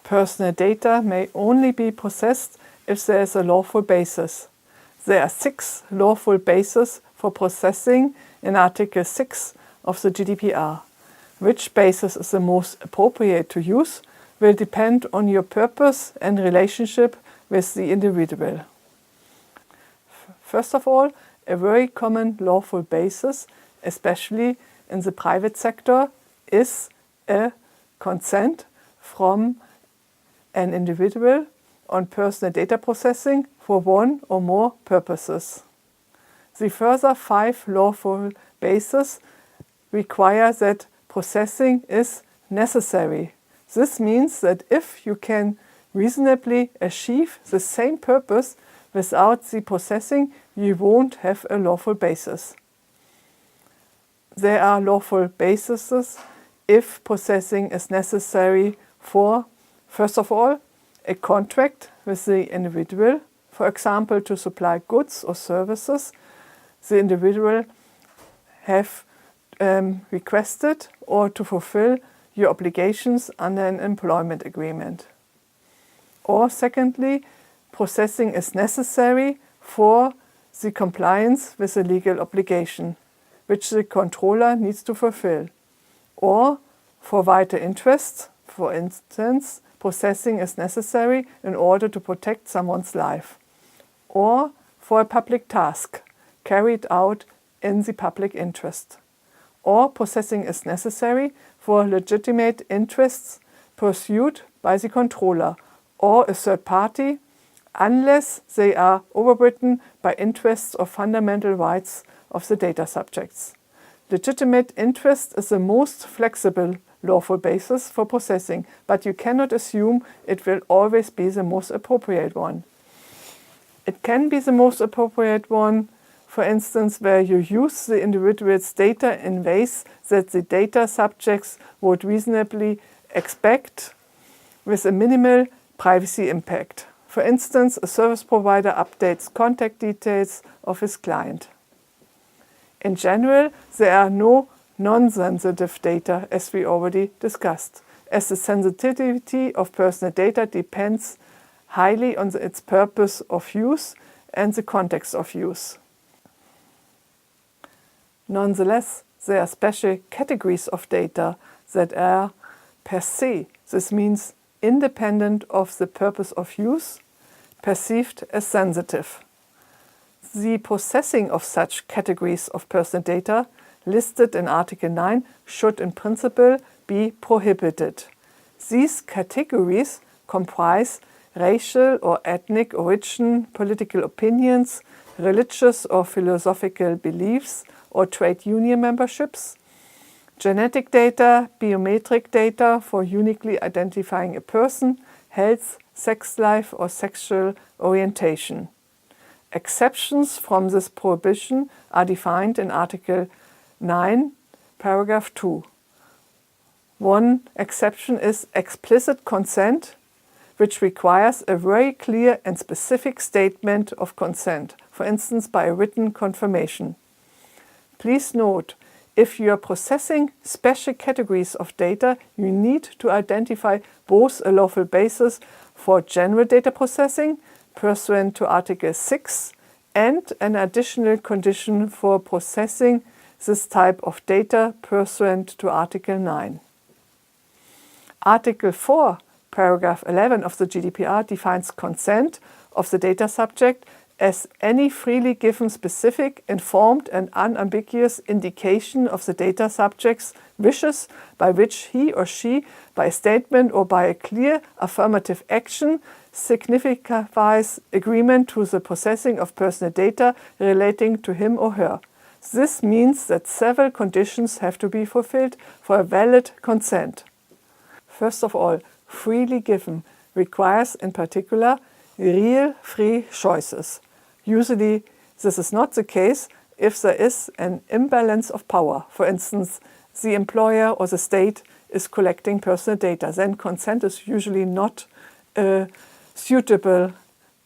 Personal data may only be processed if there is a lawful basis. There are 6 lawful bases for processing in Article 6 of the GDPR. Which basis is the most appropriate to use will depend on your purpose and relationship with the individual. First of all, a very common lawful basis, especially in the private sector, is a consent from an individual on personal data processing for one or more purposes. The further 5 lawful bases require that processing is necessary. This means that if you can reasonably achieve the same purpose without the processing, you won't have a lawful basis. There are lawful bases if processing is necessary for, first of all, a contract with the individual, for example, to supply goods or services the individual have requested, or to fulfill your obligations under an employment agreement. Or secondly, processing is necessary for the compliance with a legal obligation, which the controller needs to fulfill. Or for vital interests, for instance, processing is necessary in order to protect someone's life. Or for a public task carried out in the public interest. Or processing is necessary for legitimate interests pursued by the controller or a third party, unless they are overridden by interests or fundamental rights of the data subjects. Legitimate interest is the most flexible lawful basis for processing, but you cannot assume it will always be the most appropriate one. It can be the most appropriate one, for instance, where you use the individual's data in ways that the data subjects would reasonably expect with a minimal privacy impact. For instance, a service provider updates contact details of his client. In general, there are no non-sensitive data, as we already discussed, as the sensitivity of personal data depends highly on its purpose of use and the context of use. Nonetheless, there are special categories of data that are per se, this means independent of the purpose of use, perceived as sensitive. The processing of such categories of personal data listed in Article 9 should in principle be prohibited. These categories comprise racial or ethnic origin, political opinions, religious or philosophical beliefs, or trade union memberships, genetic data, biometric data for uniquely identifying a person, health, sex life, or sexual orientation. Exceptions from this prohibition are defined in Article 9, paragraph 2. One exception is explicit consent, which requires a very clear and specific statement of consent, for instance by a written confirmation. Please note, if you are processing special categories of data, you need to identify both a lawful basis for general data processing, pursuant to Article 6, and an additional condition for processing this type of data, pursuant to Article 9. Article 4, paragraph 11 of the GDPR defines consent of the data subject as any freely given specific, informed and unambiguous indication of the data subject's wishes by which he or she, by a statement or by a clear affirmative action, signifies agreement to the processing of personal data relating to him or her. This means that several conditions have to be fulfilled for a valid consent. First of all, freely given requires in particular real free choices. Usually this is not the case if there is an imbalance of power. For instance, the employer or the state is collecting personal data. Then consent is usually not a suitable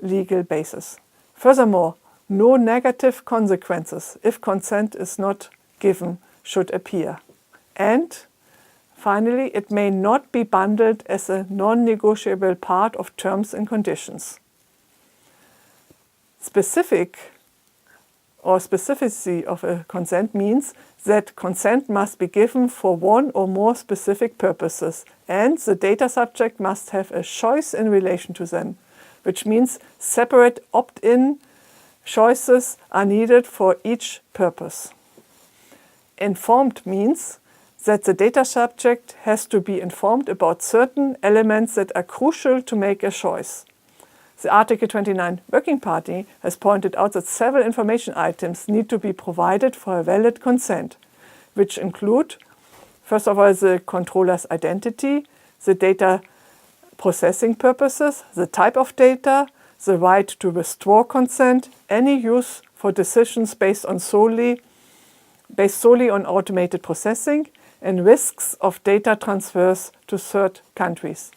legal basis. Furthermore, no negative consequences if consent is not given should appear. And Finally, it may not be bundled as a non-negotiable part of terms and conditions. Specificity of a consent means that consent must be given for one or more specific purposes, and the data subject must have a choice in relation to them, which means separate opt-in choices are needed for each purpose. Informed means that the data subject has to be informed about certain elements that are crucial to make a choice. The Article 29 Working Party has pointed out that several information items need to be provided for a valid consent, which include, first of all, the controller's identity, the data processing purposes, the type of data, the right to withdraw consent, any use for decisions based solely on automated processing, and risks of data transfers to third countries.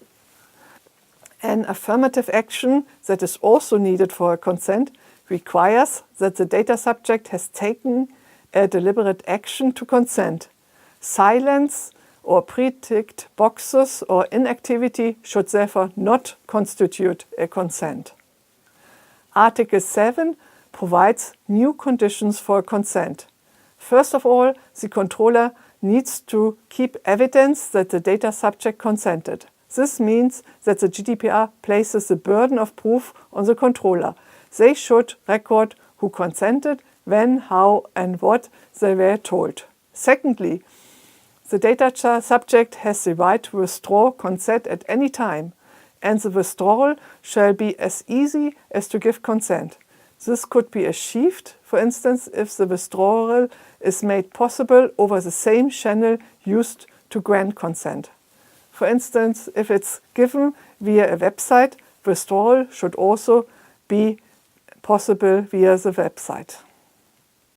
An affirmative action that is also needed for a consent requires that the data subject has taken a deliberate action to consent. Silence or pre-ticked boxes or inactivity should therefore not constitute a consent. Article 7 provides new conditions for consent. First of all, the controller needs to keep evidence that the data subject consented. This means that the GDPR places the burden of proof on the controller. They should record who consented, when, how, and what they were told. Secondly, the data subject has the right to withdraw consent at any time, and the withdrawal shall be as easy as to give consent. This could be achieved, for instance, if the withdrawal is made possible over the same channel used to grant consent. For instance, if it's given via a website, withdrawal should also be possible via the website.